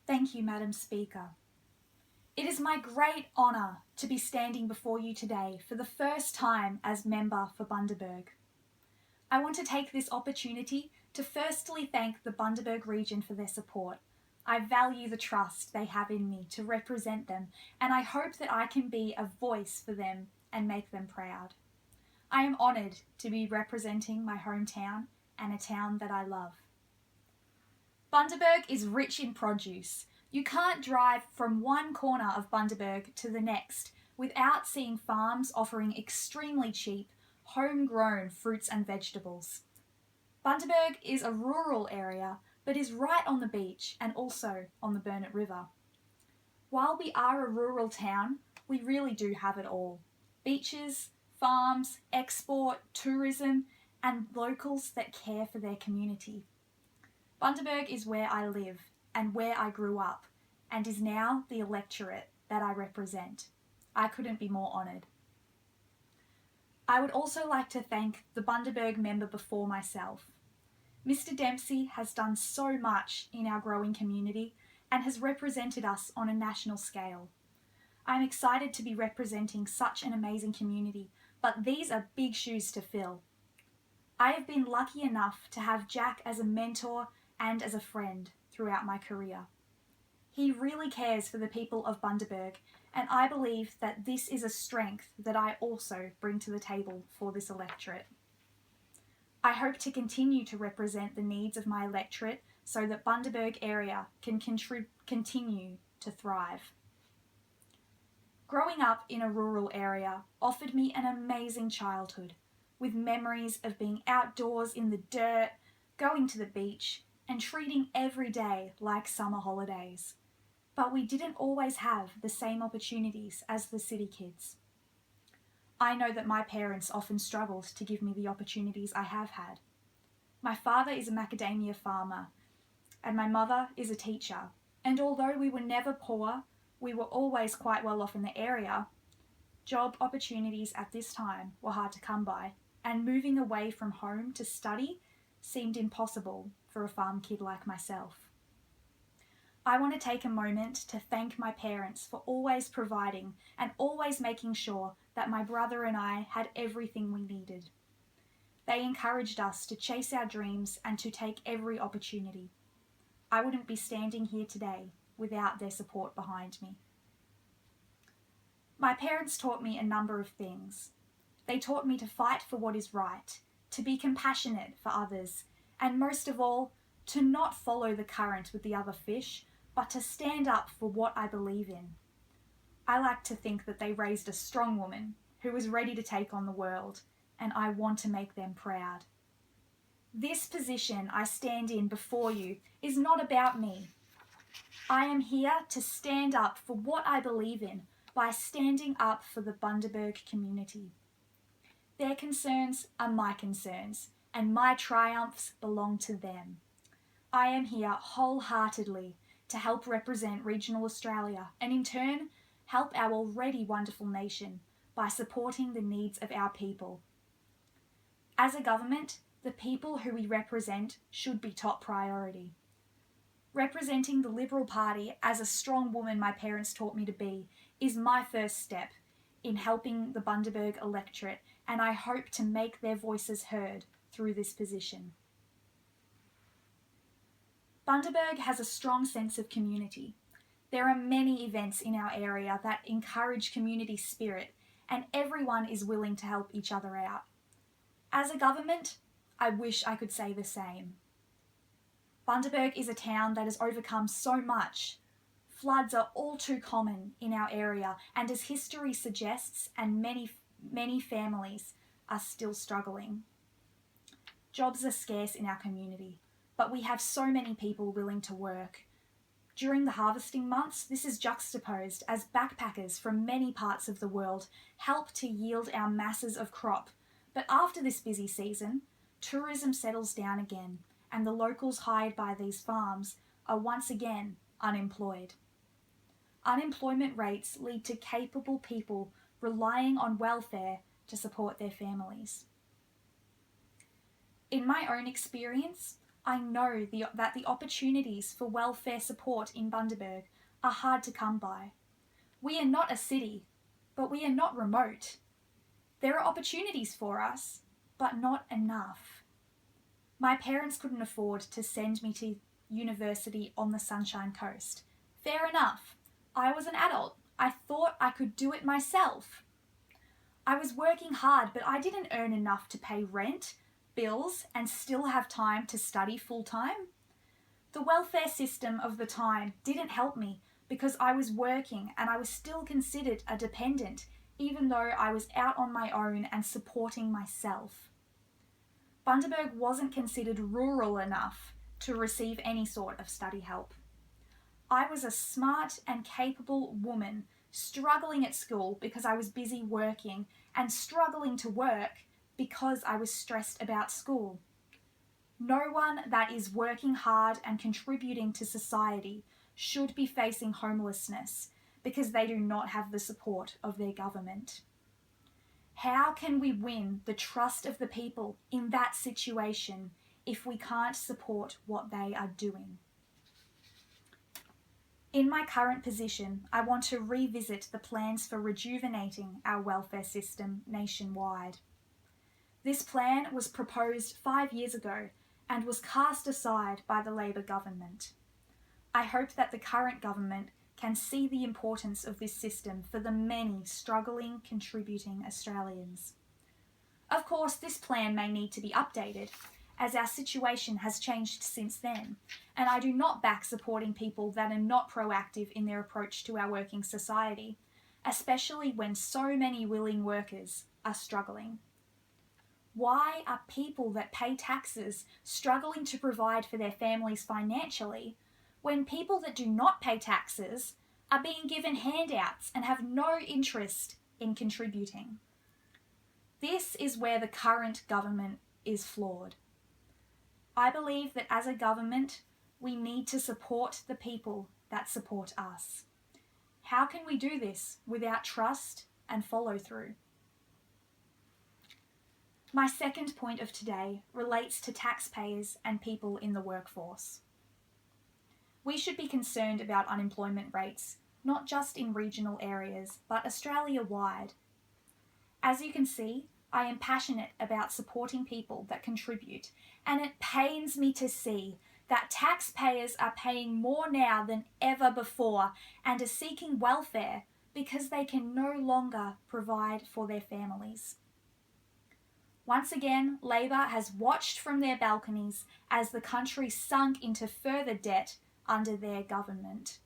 Thank you, Madam Speaker. It is my great honour to be standing before you today for the first time as member for Bundaberg. I want to take this opportunity to firstly thank the Bundaberg region for their support. I value the trust they have in me to represent them, and I hope that I can be a voice for them and make them proud. I am honoured to be representing my hometown and a town that I love. Bundaberg is rich in produce. You can't drive from one corner of Bundaberg to the next without seeing farms offering extremely cheap, homegrown fruits and vegetables. Bundaberg is a rural area, but is right on the beach and also on the Burnett River. While we are a rural town, we really do have it all. Beaches, farms, export, tourism, and locals that care for their community. Bundaberg is where I live and where I grew up, and is now the electorate that I represent. I couldn't be more honoured. I would also like to thank the Bundaberg member before myself. Mr. Dempsey has done so much in our growing community and has represented us on a national scale. I'm excited to be representing such an amazing community, but these are big shoes to fill. I have been lucky enough to have Jack as a mentor and as a friend throughout my career. He really cares for the people of Bundaberg, and I believe that this is a strength that I also bring to the table for this electorate. I hope to continue to represent the needs of my electorate so that Bundaberg area can continue to thrive. Growing up in a rural area offered me an amazing childhood, with memories of being outdoors in the dirt, going to the beach, and treating every day like summer holidays. But we didn't always have the same opportunities as the city kids. I know that my parents often struggled to give me the opportunities I have had. My father is a macadamia farmer, and my mother is a teacher, and although we were never poor, we were always quite well off in the area. Job opportunities at this time were hard to come by, and moving away from home to study seemed impossible for a farm kid like myself. I want to take a moment to thank my parents for always providing and always making sure that my brother and I had everything we needed. They encouraged us to chase our dreams and to take every opportunity. I wouldn't be standing here today without their support behind me. My parents taught me a number of things. They taught me to fight for what is right, to be compassionate for others, and most of all, to not follow the current with the other fish, but to stand up for what I believe in. I like to think that they raised a strong woman who was ready to take on the world, and I want to make them proud. This position I stand in before you is not about me. I am here to stand up for what I believe in by standing up for the Bundaberg community. Their concerns are my concerns, and my triumphs belong to them. I am here wholeheartedly to help represent regional Australia and in turn help our already wonderful nation by supporting the needs of our people. As a government, the people who we represent should be top priority. Representing the Liberal Party as a strong woman my parents taught me to be is my first step in helping the Bundaberg electorate, and I hope to make their voices heard through this position. Bundaberg has a strong sense of community. There are many events in our area that encourage community spirit, and everyone is willing to help each other out. As a government, I wish I could say the same. Bundaberg is a town that has overcome so much. Floods are all too common in our area, and as history suggests, and many families are still struggling. Jobs are scarce in our community, but we have so many people willing to work. During the harvesting months, this is juxtaposed as backpackers from many parts of the world help to yield our masses of crop. But after this busy season, tourism settles down again, and the locals hired by these farms are once again unemployed. Unemployment rates lead to capable people relying on welfare to support their families. In my own experience, I know that the opportunities for welfare support in Bundaberg are hard to come by. We are not a city, but we are not remote. There are opportunities for us, but not enough. My parents couldn't afford to send me to university on the Sunshine Coast. Fair enough. I was an adult. I thought I could do it myself. I was working hard, but I didn't earn enough to pay rent, bills, and still have time to study full time. The welfare system of the time didn't help me because I was working and I was still considered a dependent, even though I was out on my own and supporting myself. Bundaberg wasn't considered rural enough to receive any sort of study help. I was a smart and capable woman struggling at school because I was busy working and struggling to work because I was stressed about school. No one that is working hard and contributing to society should be facing homelessness because they do not have the support of their government. How can we win the trust of the people in that situation if we can't support what they are doing? In my current position, I want to revisit the plans for rejuvenating our welfare system nationwide. This plan was proposed 5 years ago and was cast aside by the Labor government. I hope that the current government can see the importance of this system for the many struggling, contributing Australians. Of course, this plan may need to be updated, as our situation has changed since then, and I do not back supporting people that are not proactive in their approach to our working society, especially when so many willing workers are struggling. Why are people that pay taxes struggling to provide for their families financially when people that do not pay taxes are being given handouts and have no interest in contributing? This is where the current government is flawed. I believe that as a government, we need to support the people that support us. How can we do this without trust and follow through? My second point of today relates to taxpayers and people in the workforce. We should be concerned about unemployment rates, not just in regional areas, but Australia-wide. As you can see, I am passionate about supporting people that contribute, and it pains me to see that taxpayers are paying more now than ever before and are seeking welfare because they can no longer provide for their families. Once again, Labor has watched from their balconies as the country sunk into further debt under their government.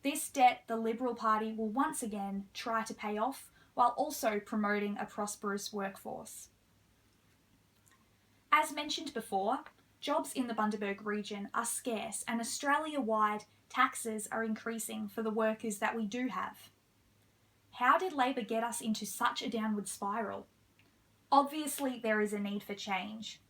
This debt the Liberal Party will once again try to pay off while also promoting a prosperous workforce. As mentioned before, jobs in the Bundaberg region are scarce and Australia-wide taxes are increasing for the workers that we do have. How did Labor get us into such a downward spiral? Obviously, there is a need for change.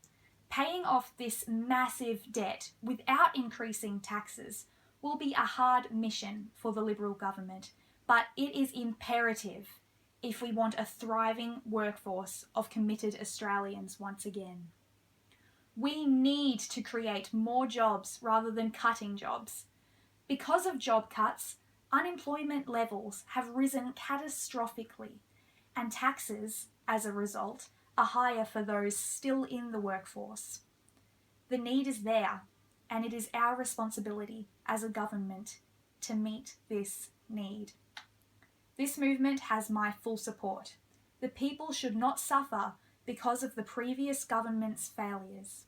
Paying off this massive debt without increasing taxes will be a hard mission for the Liberal government, but it is imperative if we want a thriving workforce of committed Australians once again. We need to create more jobs rather than cutting jobs. Because of job cuts, unemployment levels have risen catastrophically, and taxes, as a result, are higher for those still in the workforce. The need is there, and it is our responsibility as a government to meet this need. This movement has my full support. The people should not suffer because of the previous government's failures.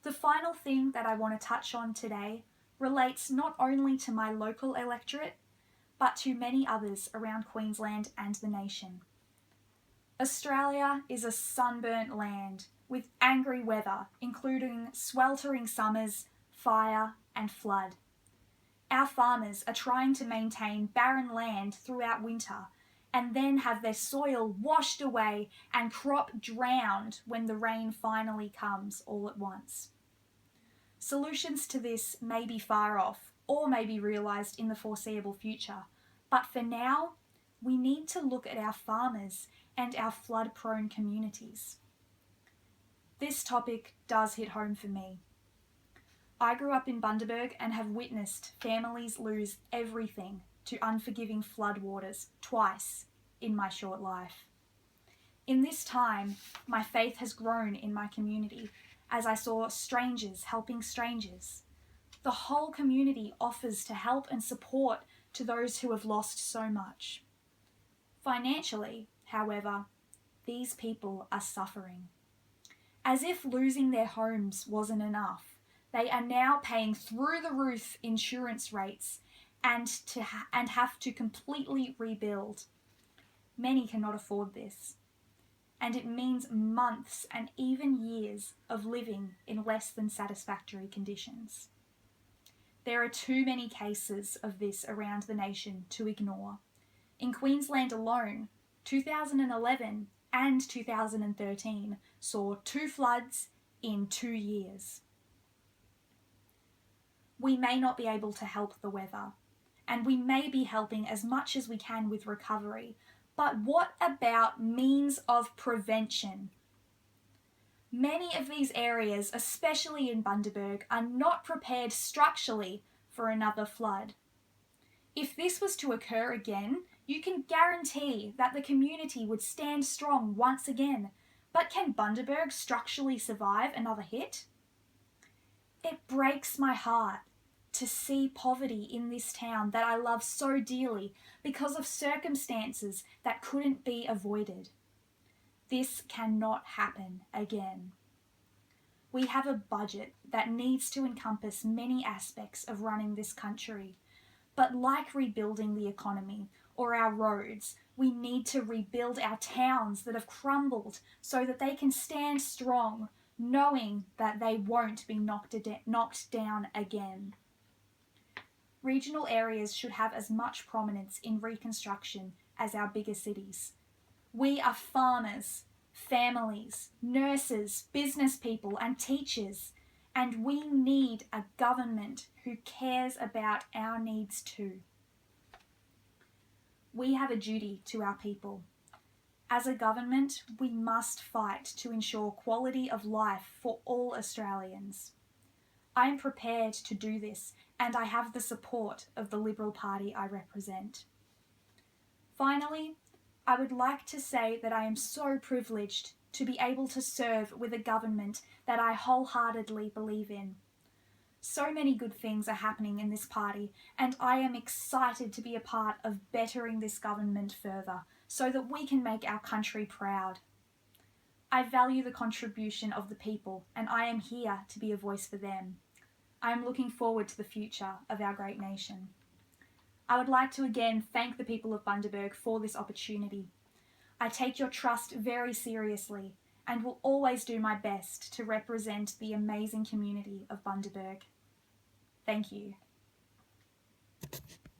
The final thing that I want to touch on today relates not only to my local electorate, but to many others around Queensland and the nation. Australia is a sunburnt land with angry weather, including sweltering summers, fire, and flood. Our farmers are trying to maintain barren land throughout winter and then have their soil washed away and crop drowned when the rain finally comes all at once. Solutions to this may be far off or may be realised in the foreseeable future, but for now, we need to look at our farmers and our flood-prone communities. This topic does hit home for me. I grew up in Bundaberg and have witnessed families lose everything to unforgiving floodwaters twice in my short life. In this time, my faith has grown in my community as I saw strangers helping strangers. The whole community offers to help and support to those who have lost so much. Financially, however, these people are suffering. As if losing their homes wasn't enough, they are now paying through the roof insurance rates and have to completely rebuild. Many cannot afford this, and it means months and even years of living in less than satisfactory conditions. There are too many cases of this around the nation to ignore. In Queensland alone, 2011 and 2013 saw 2 floods in 2 years. We may not be able to help the weather, and we may be helping as much as we can with recovery, but what about means of prevention? Many of these areas, especially in Bundaberg, are not prepared structurally for another flood. If this was to occur again, you can guarantee that the community would stand strong once again. But can Bundaberg structurally survive another hit? It breaks my heart to see poverty in this town that I love so dearly because of circumstances that couldn't be avoided. This cannot happen again. We have a budget that needs to encompass many aspects of running this country, but like rebuilding the economy or our roads, we need to rebuild our towns that have crumbled so that they can stand strong, knowing that they won't be knocked down again. Regional areas should have as much prominence in reconstruction as our bigger cities. We are farmers, families, nurses, business people, and teachers, and we need a government who cares about our needs too. We have a duty to our people. As a government, we must fight to ensure quality of life for all Australians. I am prepared to do this, and I have the support of the Liberal Party I represent. Finally, I would like to say that I am so privileged to be able to serve with a government that I wholeheartedly believe in. So many good things are happening in this party, and I am excited to be a part of bettering this government further so that we can make our country proud. I value the contribution of the people, and I am here to be a voice for them. I am looking forward to the future of our great nation. I would like to again thank the people of Bundaberg for this opportunity. I take your trust very seriously and will always do my best to represent the amazing community of Bundaberg. Thank you.